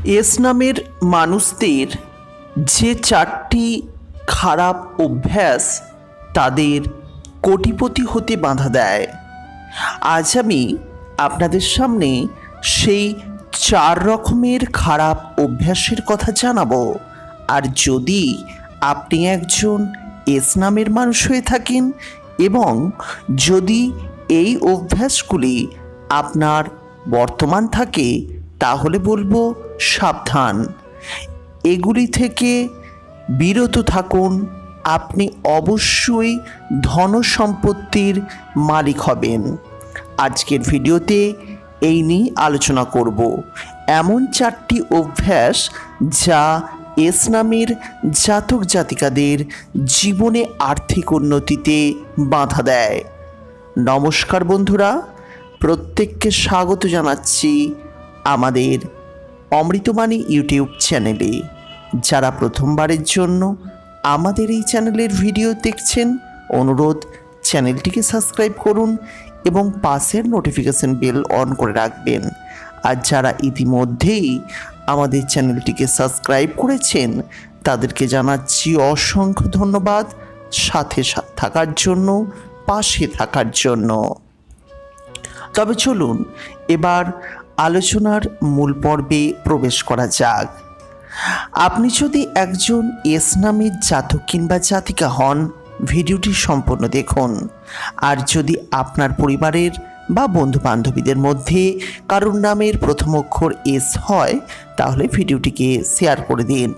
S নামের মানুষদের যে চারটি খারাপ অভ্যাস তাদের কোটিপতি হতে বাধা দেয়, আজ আমি আপনাদের সামনে সেই 4 রকমের খারাপ অভ্যাসের কথা জানাবো। আর যদি আপনি একজন এস নামের মানুষ হয়ে থাকেন এবং যদি এই অভ্যাসগুলি আপনার বর্তমান থাকে, তাহলে বলবো সাবধান, এগুলি থেকে বিরত থাকুন। আপনি অবশ্যই ধন সম্পত্তির মালিক হবেন। আজকের ভিডিওতে এই নিয়ে আলোচনা করব, এমন 4টি অভ্যাস যা এস নামের জাতক জাতিকাদের জীবনে আর্থিক উন্নতিতে বাধা দেয়। নমস্কার বন্ধুরা, প্রত্যেককে স্বাগত জানাচ্ছি আমাদের অমৃতবাণী ইউটিউব চ্যানেলে। যারা প্রথমবারের জন্য আমাদের এই চ্যানেলের ভিডিও দেখছেন, অনুরোধ চ্যানেলটিকে সাবস্ক্রাইব করুন এবং পাশের নোটিফিকেশন বেল অন করে রাখবেন। আর যারা ইতিমধ্যেই আমাদের চ্যানেলটিকে সাবস্ক্রাইব করেছেন তাদেরকে জানাচ্ছি অসংখ্য ধন্যবাদ, সাথে থাকার জন্য, পাশে থাকার জন্য। তবে চলুন এবার আলোচনার মূল পর্বে প্রবেশ করা যাক। আপনি যদি একজন এস নামের জাতক কিংবা জাতিকা হন, ভিডিওটি সম্পূর্ণ দেখুন। আর যদি আপনার পরিবারের বা বন্ধু বান্ধবীদের মধ্যে কারোর নামের প্রথম অক্ষর এস হয়, তাহলে ভিডিওটিকে শেয়ার করে দিন।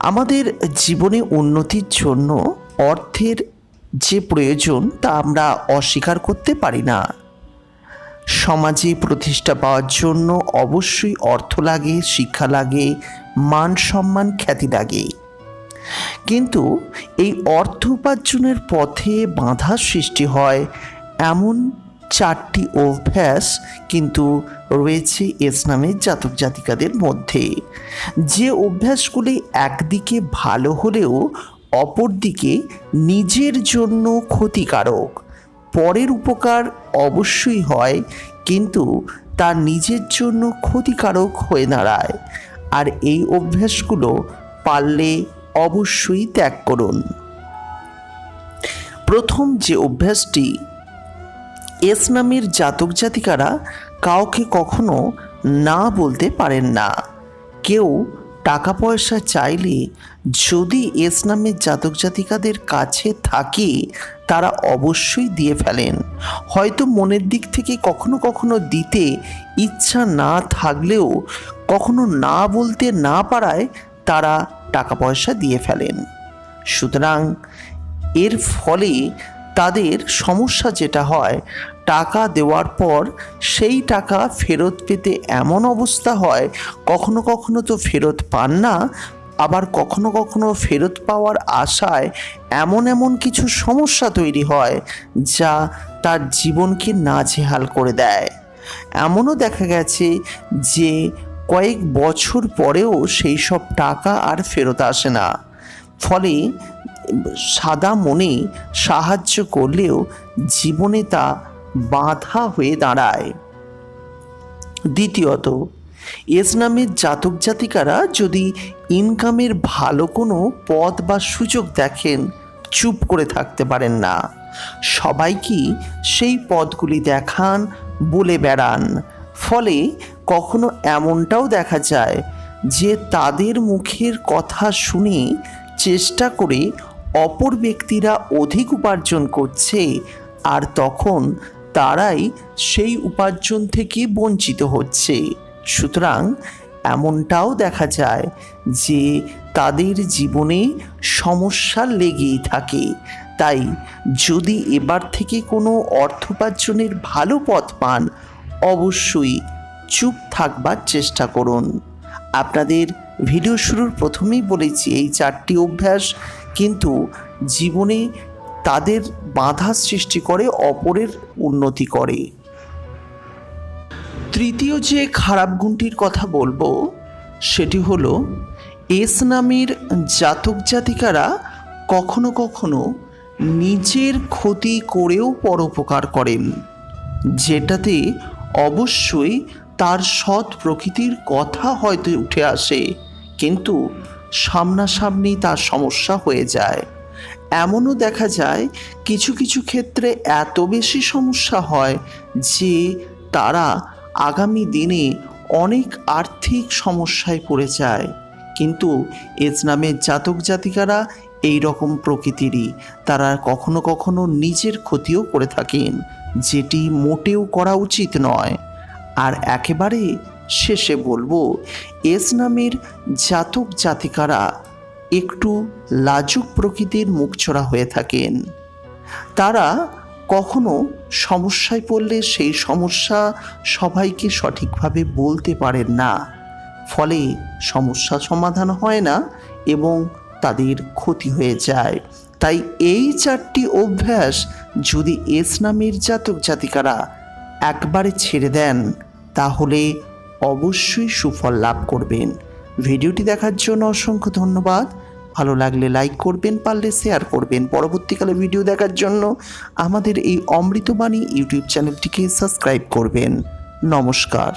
আমাদের জীবনে উন্নতির জন্য অর্থের যে প্রয়োজন তা আমরা অস্বীকার করতে পারি না। সমাজে প্রতিষ্ঠা পাওয়ার জন্য অবশ্যই অর্থ লাগে, শিক্ষা লাগে, মান সম্মান, খ্যাতি লাগে। কিন্তু এই অর্থ উপার্জনের পথে বাধার সৃষ্টি হয় এমন 4টি অভ্যাস কিন্তু রয়েছে এস নামের জাতক জাতিকাদের মধ্যে, যে অভ্যাসগুলি একদিকে ভালো হলেও অপরদিকে নিজের জন্য ক্ষতিকারক। পরের উপকার অবশ্যই হয়, কিন্তু তা নিজের জন্য ক্ষতিকারক হয়ে দাঁড়ায়। আর এই অভ্যাসগুলো পারলে অবশ্যই ত্যাগ করুন। প্রথম যে অভ্যাসটি, এস নামের জাতক জাতিকারা কাউকে কখনো না বলতে পারেন না। কেউ টাকা পয়সা চাইলে যদি এস নামের জাতক জাতিকাদের কাছে থাকে, তারা অবশ্যই দিয়ে ফেলেন। হয়তো মনের দিক থেকে কখনো কখনো দিতে ইচ্ছা না থাকলেও কখনো না বলতে না পারায় তারা টাকা পয়সা দিয়ে ফেলেন। সুতরাং এর ফলে তাদের সমস্যা যেটা হয়, টাকা দেওয়ার পর সেই টাকা ফেরত পেতে এমন অবস্থা হয়, কখনো কখনো তো ফেরত পান না, আবার কখনো কখনো ফেরত পাওয়ার আশায় এমন কিছু সমস্যা তৈরি হয় যা তার জীবনকে নাজেহাল করে দেয়। এমনও দেখা গেছে যে কয়েক বছর পরেও সেই সব টাকা আর ফেরত আসে না। ফলে সাদা মনে সাহায্য করলেও জীবনে তা বাধা হয়ে দাঁড়ায়। দ্বিতীয়ত, এস নামের জাতক জাতিকারা যদি ইনকামের ভালো কোনো পথ বা সুযোগ দেখেন, চুপ করে থাকতে পারেন না। সবাইকে সেই পথগুলি দেখান, বলে বেড়ান। ফলে কখনো এমনটাও দেখা যায় যে তাদের মুখের কথা শুনে চেষ্টা করে অপর ব্যক্তিরা অধিক উপার্জন করছে, আর তখন তারাই সেই উপার্জন থেকে বঞ্চিত হচ্ছে। সুতরাং এমনটাও দেখা যায় যে তাদের জীবনে সমস্যা লেগেই থাকে। তাই যদি এবার থেকে কোনো অর্থ উপার্জনের ভালো পথ পান, অবশ্যই চুপ থাকবার চেষ্টা করুন। আপনাদের ভিডিও শুরুর প্রথমেই বলেছি, এই 4টি অভ্যাস কিন্তু জীবনে তাদের বাধা সৃষ্টি করে, অপরের উন্নতি করে। তৃতীয় যে খারাপ গুণটির কথা বলবো সেটি হলো, এস নামের জাতক জাতিকারা কখনো কখনো নিজের ক্ষতি করেও পরোপকার করেন, যেটাতে অবশ্যই তার সৎ প্রকৃতির কথা হয়তো উঠে আসে, কিন্তু সামনাসামনি তার সমস্যা হয়ে যায়। এমনও দেখা যায় কিছু কিছু ক্ষেত্রে এত বেশি সমস্যা হয় যে তারা আগামী দিনে অনেক আর্থিক সমস্যায় পড়ে যায়। কিন্তু এজ নামের জাতক জাতিকারা এই রকম প্রকৃতিরই, তারা কখনো কখনো নিজের ক্ষতিও করে থাকেন, যেটি মোটেও করা উচিত নয়। আর একেবারে শেষে বলবো, এস নামের জাতক জাতিকারা একটু লাজুক প্রকৃতির মুখচোরা হয়ে থাকেন। তারা কখনো সমস্যায় পড়লে সেই সমস্যা সবাইকে সঠিকভাবে বলতে পারেন না, ফলে সমস্যা সমাধান হয় না এবং তাদের ক্ষতি হয়ে যায়। তাই এই 4টি অভ্যাস যদি এস নামের জাতক জাতিকারা একবারে ছেড়ে দেন, তাহলে অবশ্যই সুফল লাভ করবেন। ভিডিওটি দেখার জন্য অসংখ্য ধন্যবাদ। ভালো লাগলে লাইক করবেন, পারলে শেয়ার করবেন। পরবর্তীকালে ভিডিও দেখার জন্য আমাদের এই অমৃতবাণী ইউটিউব চ্যানেলটিকে সাবস্ক্রাইব করবেন। নমস্কার।